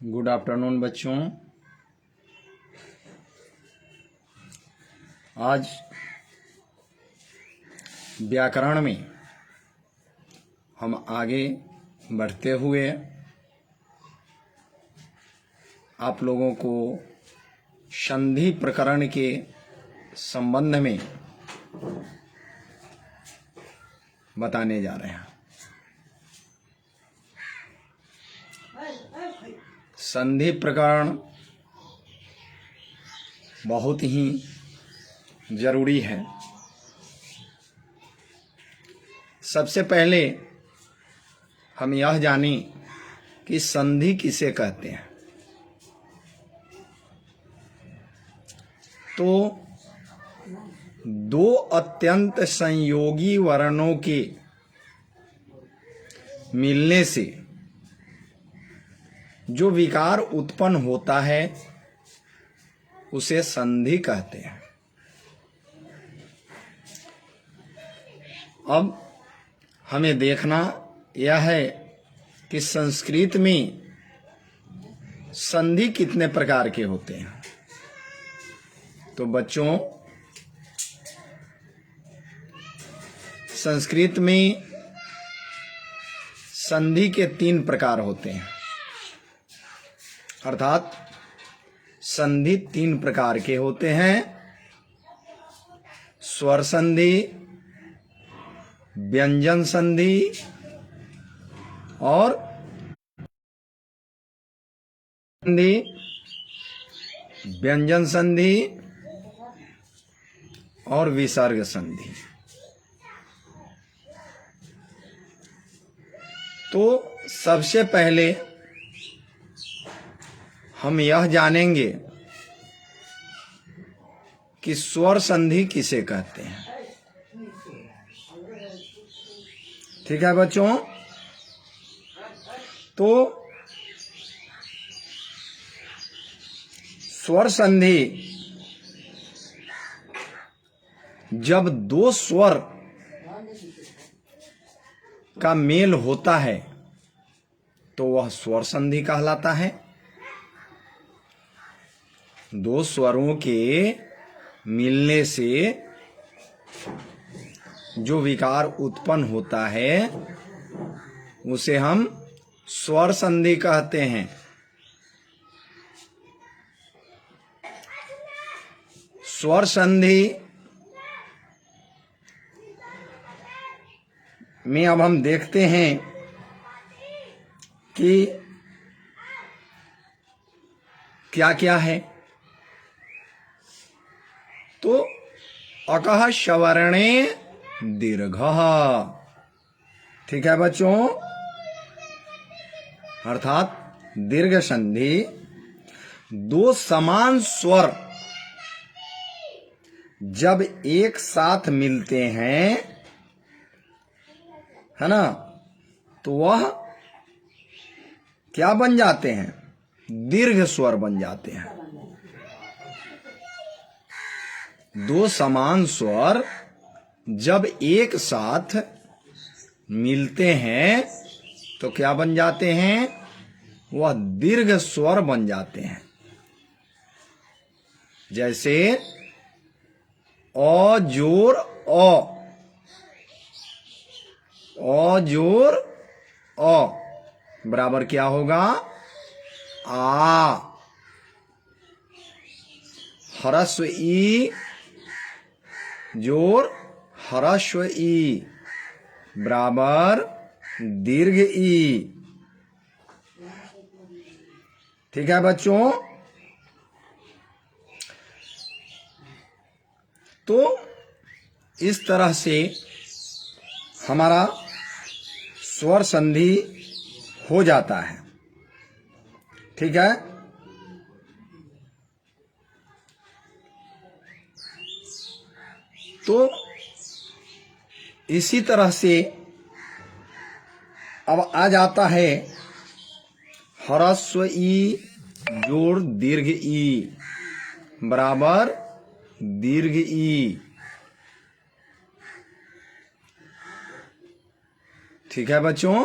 Good afternoon बच्चों। आज व्याकरण में हम आगे बढ़ते हुए आप लोगों को संधि प्रकरण के संबंध में बताने जा रहे हैं। संधि प्रकरण बहुत ही जरूरी है। सबसे पहले हम यह जानें कि संधि किसे कहते हैं। तो दो अत्यंत संयोगी वर्णों के मिलने से जो विकार उत्पन्न होता है उसे संधि कहते हैं। अब हमें देखना यह है कि संस्कृत में संधि कितने प्रकार के होते हैं। तो बच्चों, संस्कृत में संधि के 3 प्रकार होते हैं, अर्थात संधि 3 प्रकार के होते हैं। स्वर संधि, व्यंजन संधि और संधि, व्यंजन संधि और विसर्ग संधि। तो सबसे पहले हम यह जानेंगे कि स्वर संधि किसे कहते हैं। ठीक है बच्चों। तो स्वर संधि जब 2 स्वर का मेल होता है तो वह स्वर संधि कहलाता है। 2 स्वरों के मिलने से जो विकार उत्पन्न होता है उसे हम स्वर संधि कहते हैं। स्वर संधि में अब हम देखते हैं कि क्या क्या है। तो अकः सवर्णे दीर्घः। ठीक है बच्चों। अर्थात दीर्घ संधि 2 समान स्वर जब एक साथ मिलते हैं, है ना, तो वह क्या बन जाते हैं? दीर्घ स्वर बन जाते हैं। 2 समान स्वर जब एक साथ मिलते हैं तो क्या बन जाते हैं? वह दीर्घ स्वर बन जाते हैं। जैसे अ जोर अ, अ जोर अ बराबर क्या होगा? आ। ह्रस्व ई जोर ह्रस्व ई बराबर दीर्घ ई। ठीक है बच्चों। तो इस तरह से हमारा स्वर संधि हो जाता है। ठीक है। तो इसी तरह से अब आ जाता है ह्रस्व ई जोड़ दीर्घ ई बराबर दीर्घ ई। ठीक है बच्चों।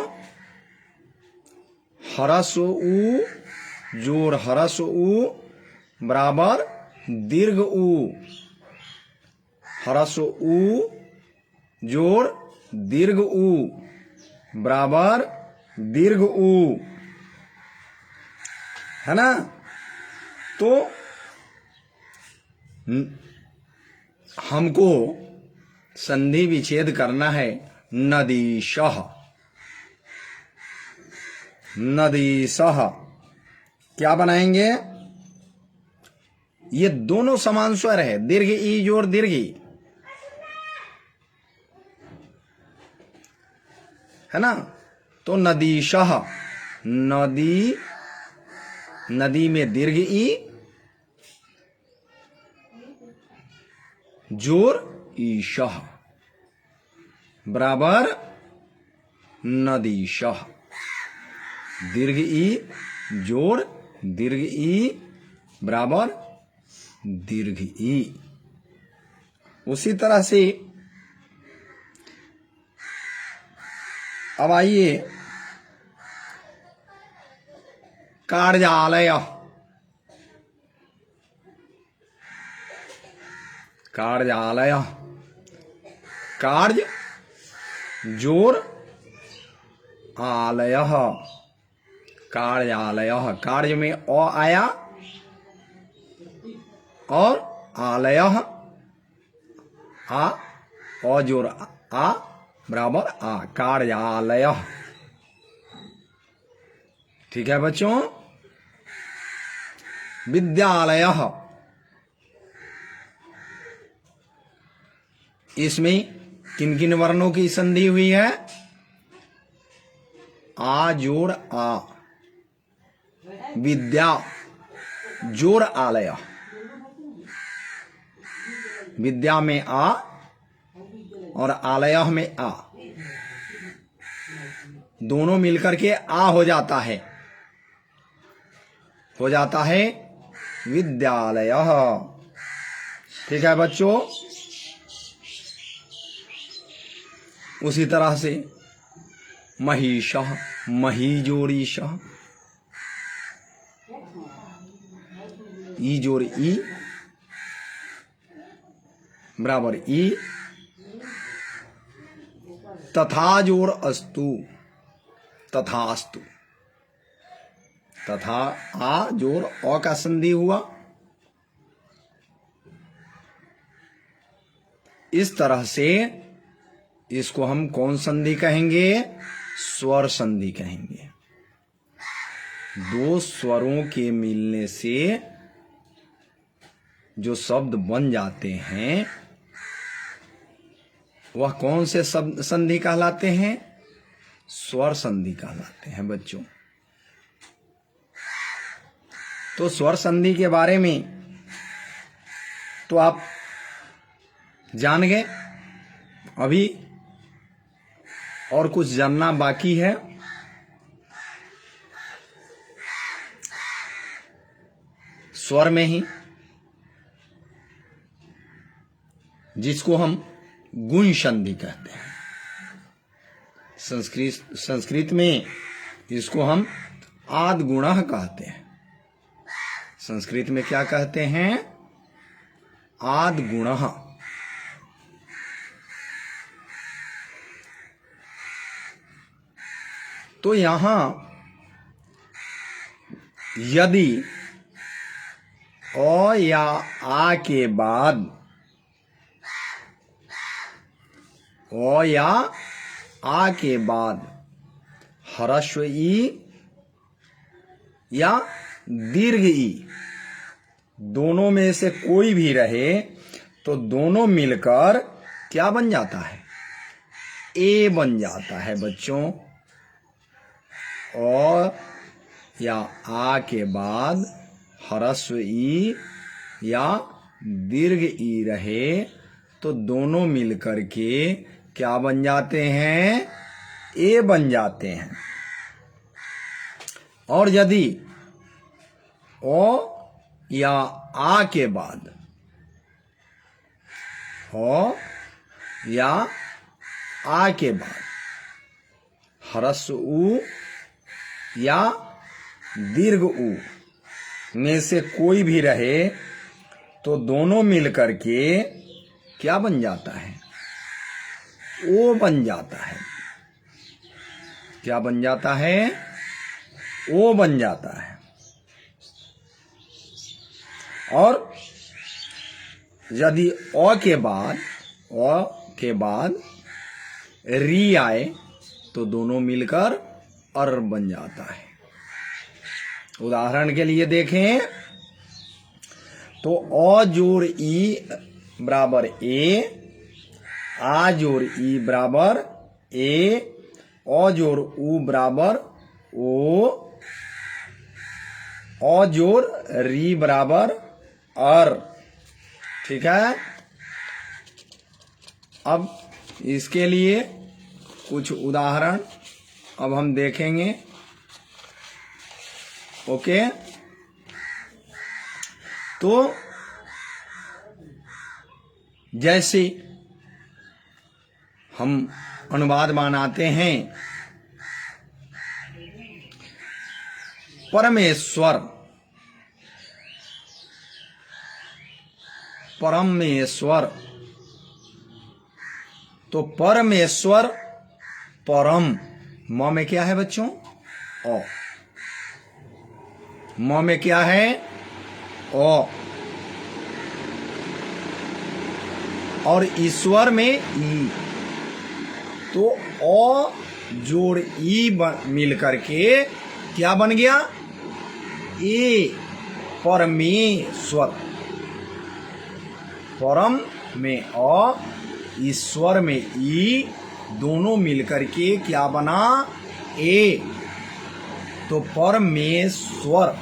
ह्रस्व उ जोड़ ह्रस्व उ बराबर दीर्घ उ, ह्रस्व उ जोड़ दीर्घ उ बराबर दीर्घ उ, है ना। तो हमको संधि विच्छेद करना है नदीशः, नदीशः क्या बनाएंगे? ये दोनों समान स्वर है, दीर्घ ई जोड़ दीर्घ ई, है ना। तो नदीशः, नदी, नदी में दीर्घ ई जोड़ ईशः बराबर नदीशः, दीर्घ ई जोड़ दीर्घ ई बराबर दीर्घ ई। उसी तरह से अब आइए कार्यालय, कार्यालय, कार्य जोड़ आलय, कार्यालय, कार्य में अ आया और आलय आ, अ जोड़ आ बराबर आ, कार्यालय। ठीक है बच्चों। विद्यालय, इसमें किन किन वर्णों की संधि हुई है? आ जोड़ आ, विद्या जोड़ आलय, विद्या में आ और आलय में आ, दोनों मिलकर के आ हो जाता है, हो जाता है विद्यालय। ठीक है बच्चों। उसी तरह से महिषः, मही जोड़ ईशः, ई जोड़ ई बराबर ई, तथा जोड़ अस्तु, तथास्तु, तथा आ जोड़ अ का संधि हुआ। इस तरह से इसको हम कौन संधि कहेंगे? स्वर संधि कहेंगे। दो स्वरों के मिलने से जो शब्द बन जाते हैं वह कौन से शब्द संधि कहलाते हैं? स्वर संधि कहलाते हैं बच्चों। तो स्वर संधि के बारे में तो आप जान गए, अभी और कुछ जानना बाकी है। स्वर में ही जिसको हम गुण संधि कहते हैं, संस्कृत में इसको हम आदि गुणः कहते हैं। संस्कृत में क्या कहते हैं? आदि गुणः। तो यहां यदि अ या आ के बाद अ या आ के बाद ह्रस्व ई या दीर्घ ई दोनों में से कोई भी रहे तो दोनों मिलकर क्या बन जाता है? ए बन जाता है बच्चों। अ या आ के बाद ह्रस्व ई या दीर्घ ई रहे तो दोनों मिलकर के क्या बन जाते हैं? ए बन जाते हैं। और यदि ओ या आ के बाद ओ या आ के बाद ह्रस्व उ या दीर्घ उ में से कोई भी रहे तो दोनों मिलकर के क्या बन जाता है? ओ बन जाता है। क्या बन जाता है? ओ बन जाता है। और यदि अ के बाद री आए तो दोनों मिलकर अर बन जाता है। उदाहरण के लिए देखें तो अ जोड़ ई बराबर ए, आ जोड़ ई बराबर ए, अ जोड़ उ बराबर ओ, अ जोड़ री बराबर अर। ठीक है। अब इसके लिए कुछ उदाहरण अब हम देखेंगे। ओके, तो जैसे हम अनुवाद बनाते हैं, परमेश्वर, परमेश्वर, तो परमेश्वर परम, म में क्या है बच्चों? ओ। म में क्या है? ओ। और ईश्वर में ई, तो ओ जोड़ ई मिल करके क्या बन गया? ए, परमेश्वर। परम में अ, ईश्वर में ई, दोनों मिलकर के क्या बना? ए, तो परमेश्वर।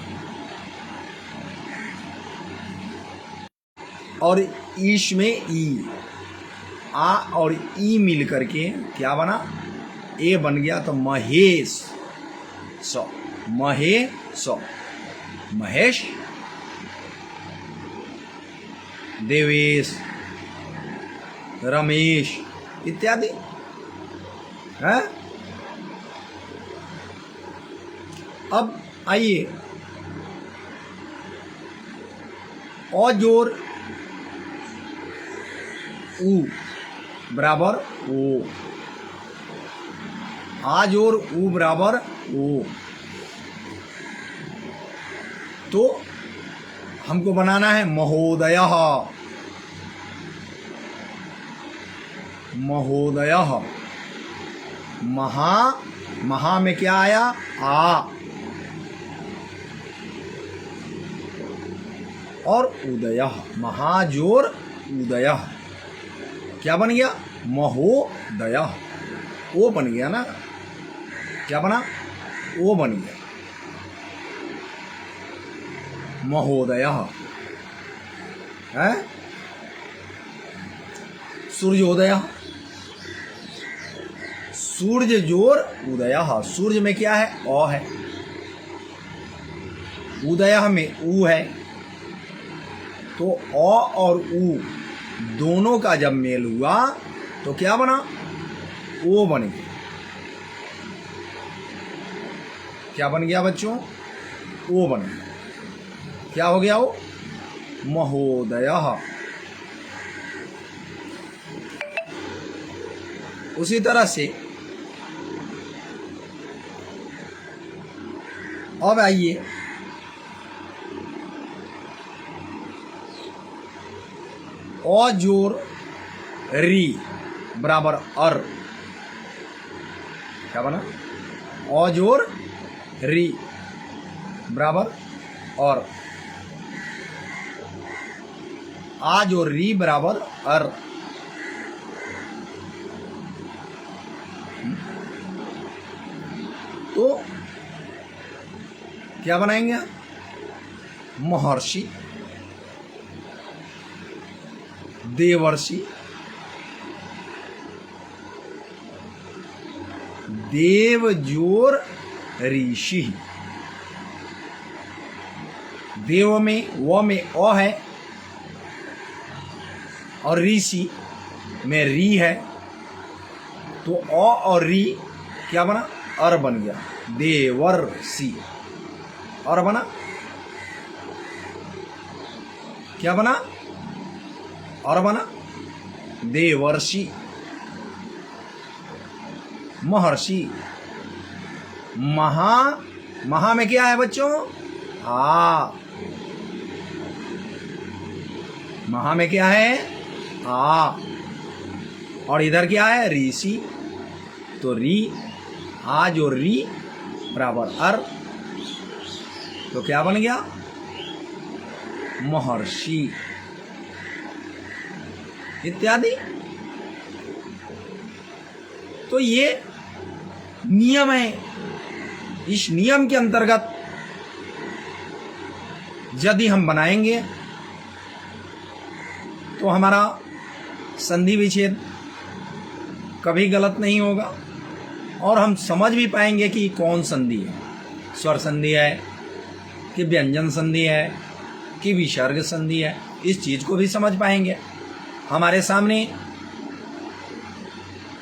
और ईश में ई, आ और ई मिल करके क्या बना? ए बन गया, तो महेश। स, महेश, महेश, देवेश, रमेश इत्यादि है। अब आइए अ जोड़ उ बराबर ओ, आ जोड़ उ बराबर ओ, तो हमको बनाना है महोदयः। महोदयः, महा, महा में क्या आया? आ, और उदयः, महाजोर उदयः, क्या बन गया? महोदयः। ओ बन गया ना? क्या बना? ओ बन गया, महोदयः है। सूर्योदयः, सूर्य जोर उदयः, सूर्य में क्या है? अ है, उदयः में उ है, तो अ और उ दोनों का जब मेल हुआ तो क्या बना? ओ बन गया। क्या बन गया बच्चों? ओ बन गया। क्या हो गया वो? महोदयः। उसी तरह से अब आइए अ जोड़ री बराबर अर। क्या बना? अ जोड़ री बराबर और, आ जोड़ री बराबर अर। तो क्या बनाएंगे? महर्षि, देवर्षि, देव जोर ऋषि। देव में व में अ है और ऋषि में री है, तो अ और री क्या बना? अर बन गया, देवर्षि। और बना क्या बना? और बना देवर्षि, महर्षि। महा, महा में क्या है बच्चों? आ। महा में क्या है? आ। और इधर क्या है? ऋषि। तो री, आज और री बराबर अर, तो क्या बन गया? महर्षि इत्यादि। तो ये नियम है। इस नियम के अंतर्गत यदि हम बनाएंगे तो हमारा संधि विच्छेद कभी गलत नहीं होगा और हम समझ भी पाएंगे कि कौन संधि है, स्वर संधि है कि व्यंजन संधि है कि विसर्ग संधि है। इस चीज को भी समझ पाएंगे। हमारे सामने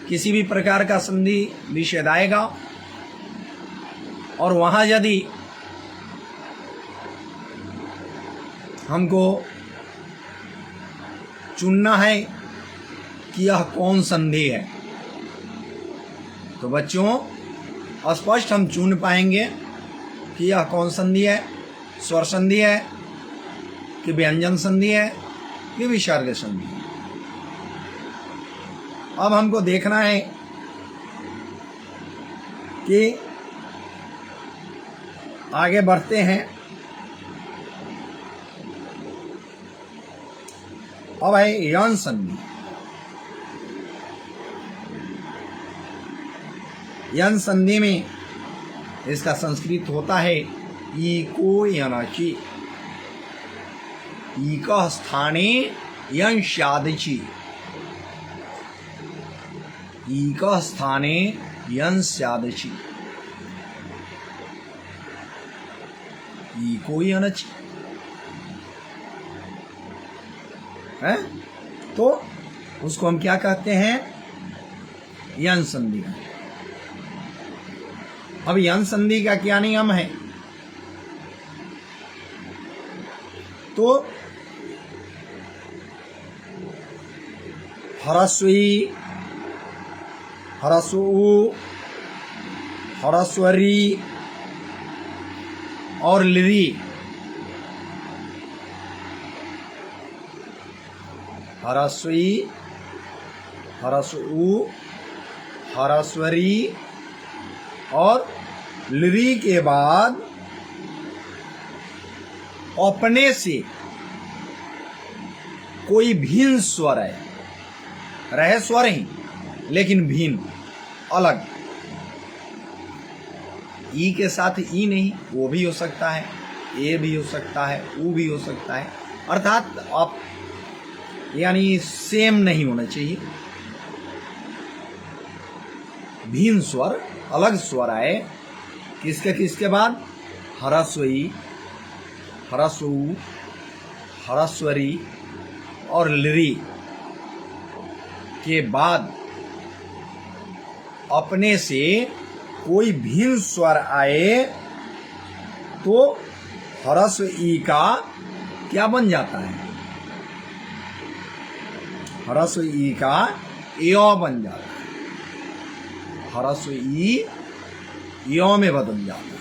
किसी भी प्रकार का संधि विच्छेद आएगा और वहां यदि हमको चुनना है कि यह कौन संधि है, तो बच्चों स्पष्ट हम चुन पाएंगे कि यह कौन संधि है, स्वर संधि है कि व्यंजन संधि है कि विसर्ग संधि है। अब हमको देखना है कि आगे बढ़ते हैं। अब है यन संधि। यन संधि में इसका संस्कृत होता है ईको यनचि। ईक स्थाने यन स्यादचि। ईक स्थाने यन स्यादचि। ईको यनचि है, तो उसको हम क्या कहते हैं? यन संधि। अब यन संधि का क्या नियम है? तो ह्रस्वी, ह्रस्व, ह्रस्वरी और लिरी, ह्रस्वी, ह्रस्व, ह्रस्वरी और लिरी के बाद अपने से कोई भिन्न स्वर है, रहे स्वर ही लेकिन भिन्न, अलग। ई के साथ ई नहीं, वो भी हो सकता है, ए भी हो सकता है, ऊ भी हो सकता है। अर्थात आप यानी सेम नहीं होना चाहिए, भिन्न स्वर, अलग स्वर आए। किसके बाद? ह्रस्वी, ह्रस्व, ह्रस्वरी और लिरी के बाद अपने से कोई भिन्न स्वर आए तो ह्रस्व ई का क्या बन जाता है? ह्रस्व ई का यो बन जाता है। ह्रस्व ई यो में बदल जाता है,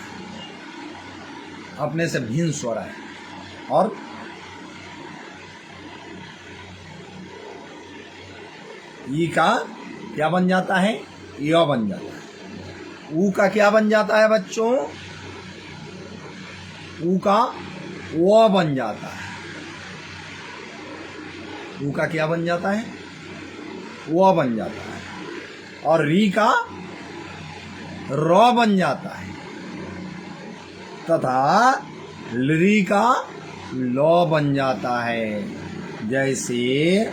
अपने से भिन्न स्वर है। और ई का क्या बन जाता है? यो बन जाता है। ऊ का क्या बन जाता है बच्चों? ऊ का वो बन जाता है। ऊ का क्या बन जाता है? वो बन जाता है। और री का रॉ बन जाता है तथा लरी का लॉ बन जाता है। जैसे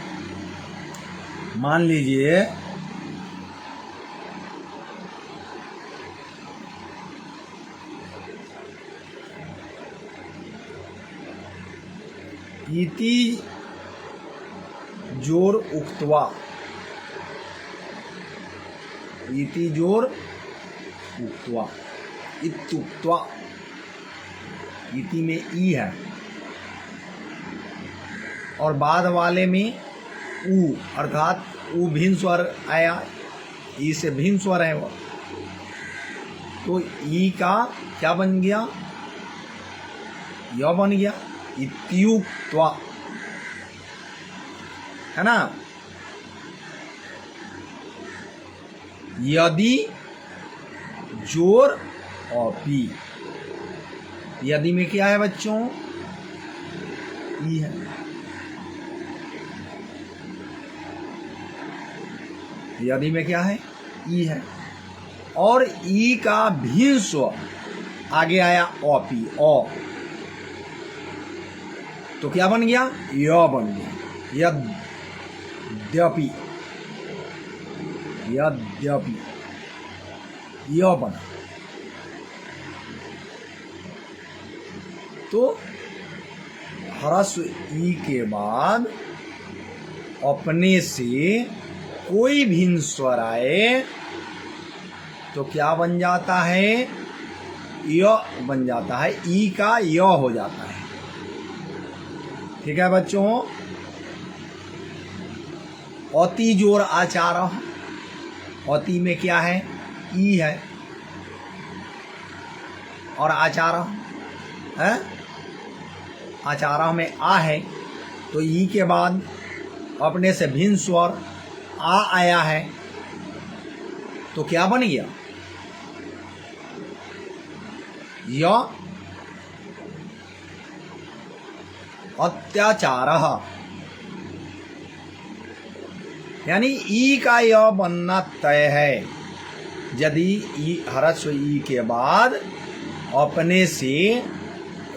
मान लीजिए इति जोर उक्त्वा, इति जोर उक्त्वा, इत्युक्त्वा, इति में ई है और बाद वाले में ऊ, अर्थात ऊ भिन्न स्वर आया, ई से भिन्न स्वर है वो, तो ई का क्या बन गया, य बन गया, इत्युक्त्वा, है ना। यदि जोर अपी, यदि में क्या है बच्चों, ई है, यदि में क्या है, ई है, और ई का भिन्न स्वर आगे आया अपी, अ, तो क्या बन गया, य बन गया, यद्यपि, यद्यपि, य बना। तो ह्रस्व ई के बाद अपने से कोई भिन्न स्वर आए तो क्या बन जाता है, य बन जाता है, ई का य हो जाता है। ठीक है बच्चों। अति जोर आचारः, अति में क्या है, ई है, और आचारः है, आचारः में आ है, तो ई के बाद अपने से भिन्न स्वर आ आया है, तो क्या बन गया, य अत्याचारः, यानी ई का य बनना तय है। यदि ई ह्रस्व ई के बाद अपने से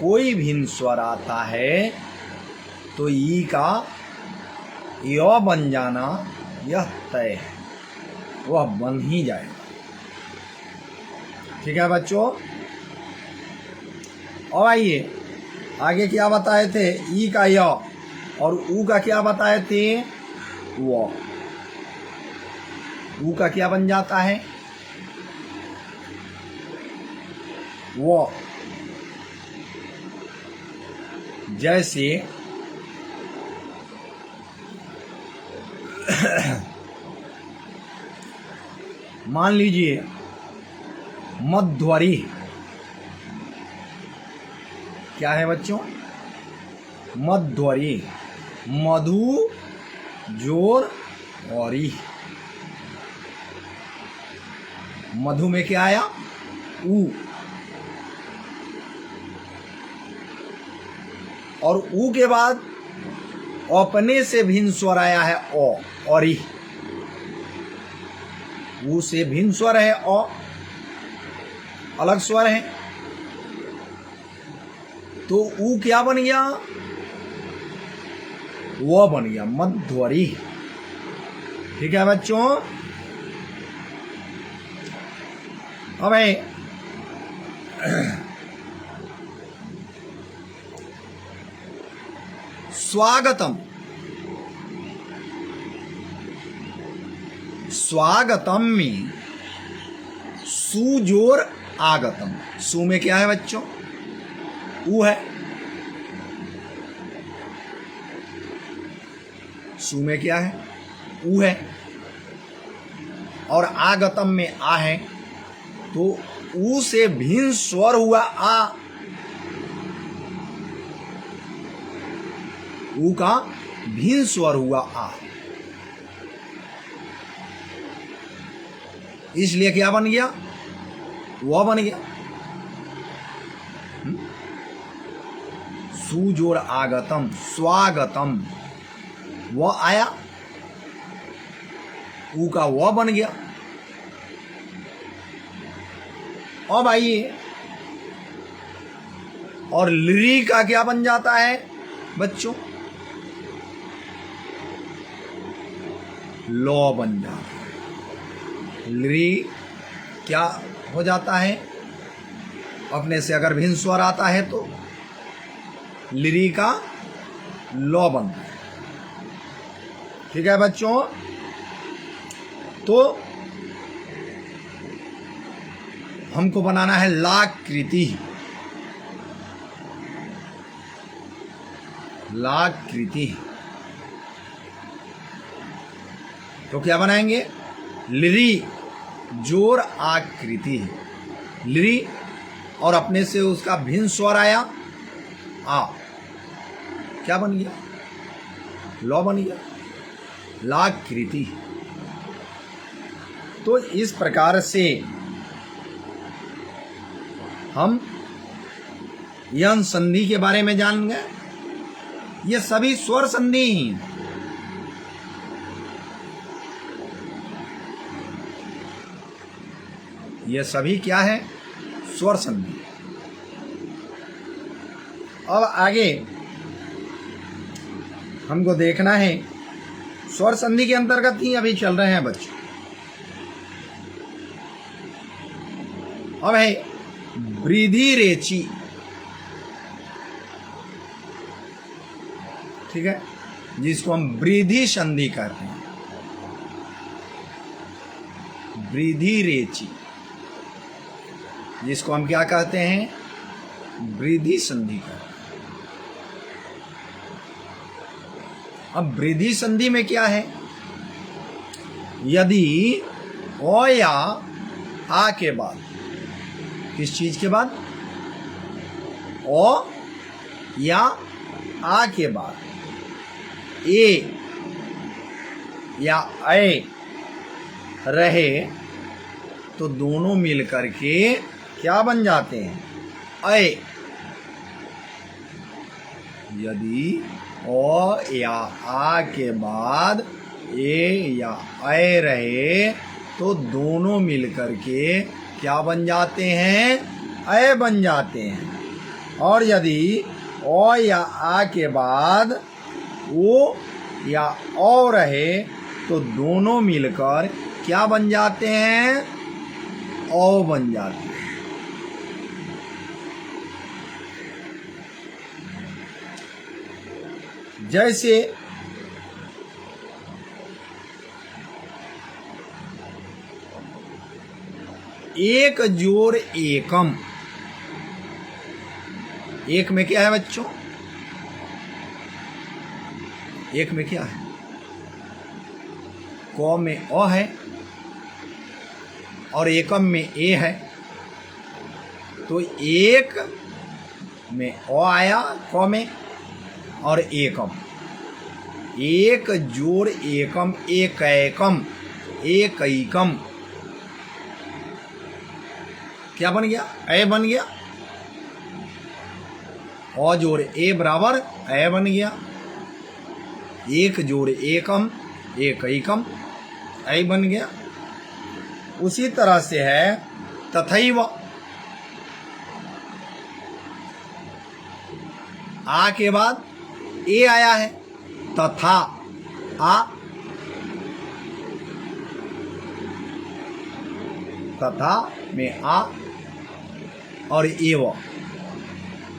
कोई भिन्न स्वर आता है तो ई का य बन जाना यह तय है, वह बन ही जाएगा। ठीक है बच्चों। और आइए आगे क्या बताए थे, ई का य और ऊ का क्या बताए थे, वो, ऊ का क्या बन जाता है, वो, जैसे मान लीजिए मध्वरी, क्या है बच्चों, मध्वरी, मधु जोर और ई, मधु में क्या आया, ऊ, और ऊ के बाद अपने से भिन्न स्वर आया है ओ और ई, ऊ से भिन्न स्वर है ओ, अलग स्वर है, तो ऊ क्या बन गया, वो बन गया, मध्वरी। ठीक है बच्चों। अब स्वागतम, स्वागतम में सुजोर आगतम, सु में क्या है बच्चों, ऊ है, सु में क्या है, ऊ है, और आगतम में आ है, तो ऊ से भिन्न स्वर हुआ आ, ऊ का भिन्न स्वर हुआ आ, इसलिए क्या बन गया, वह बन गया, सुजोर आगतम, स्वागतम, वह आया, ऊ का वह बन गया। अब आइए, और लिरी का क्या बन जाता है बच्चों, लॉ बन जाता है। लिरी क्या हो जाता है, अपने से अगर भिन्न स्वर आता है तो लिरी का लॉ बनता है। ठीक है बच्चों। तो हमको बनाना है लाकृति। लाकृति। तो क्या बनाएंगे? लिरी जोर आकृति। लिरी और अपने से उसका भिन्न स्वर आया आ, क्या बन गया? लौ बन गया, लाकृति। तो इस प्रकार से हम यन संधि के बारे में जान गए। ये सभी स्वर संधि ही। ये सभी क्या है? स्वर संधि। अब आगे हमको देखना है, स्वर संधि के अंतर्गत ही अभी चल रहे हैं बच्चों। अब है वृद्धि रेची। ठीक है, जिसको हम वृद्धि संधि कहते हैं। वृद्धि रेची, जिसको हम क्या कहते हैं? वृद्धि संधि कहते हैं। अब वृद्धि संधि में क्या है? यदि ओ या आ के बाद, किस चीज के बाद? ओ या आ के बाद ए या ऐ रहे तो दोनों मिलकर के क्या बन जाते हैं? ऐ। यदि ओ या आ के बाद ए या ऐ रहे तो दोनों मिलकर के क्या बन जाते हैं? ऐ बन जाते हैं। और यदि ओ या आ के बाद ओ या औ रहे तो दोनों मिलकर क्या बन जाते हैं? औ बन जाते हैं। जैसे एक जोर एकम। एक में क्या है बच्चों? एक में क्या है? क में अ है और एकम में ए है। तो एक में अ आया क में और एकम। एक जोड़ एकम, एक एकम, एक एकम क्या बन गया? ए बन गया। अ जोड़ ए बराबर ए बन गया। एक जोड़ एकम, एक एकम, ऐ बन गया। उसी तरह से है तथैव। आ के बाद ए आया है, तथा आ, तथा में आ और एव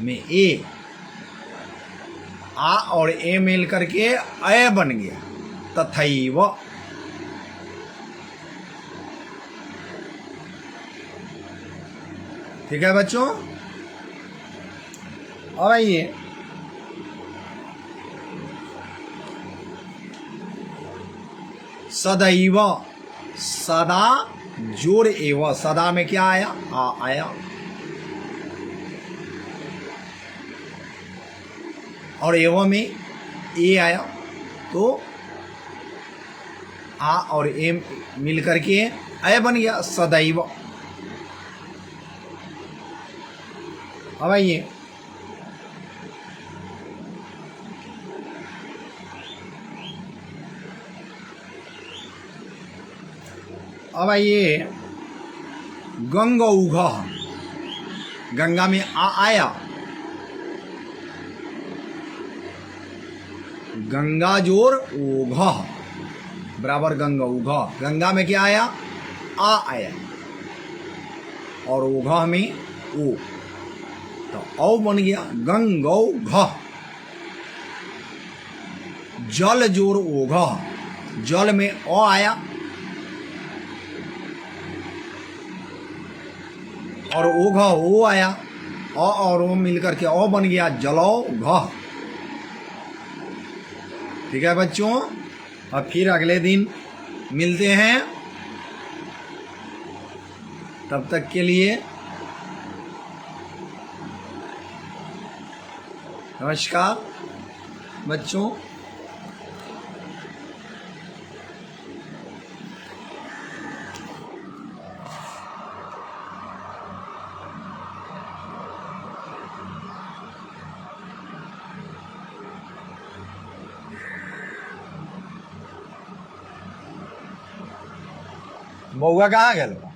में ए। आ और ए मिल करके अय बन गया, तथैव। ठीक है बच्चों। अब आइए सदैव। सदा जोड़ एव। सदा में क्या आया? आ आया। और एव में ए आया। तो आ और ए मिल करके अय बन गया, सदैव। अब आइए गंगौघ। गंगा में आ आया, गंगा जोर ओघ बराबर गंगौघ। गंगा में क्या आया? आ आया और ओघ में ओ, तो औ बन गया गंगौघ। जल जोर ओघ। जल में अ आया और ओघ ओ आया। अ और ओ मिलकर के अ बन गया जलौघ। ठीक है बच्चों, और फिर अगले दिन मिलते हैं। तब तक के लिए नमस्कार बच्चों। बउआ कहाँ गेल?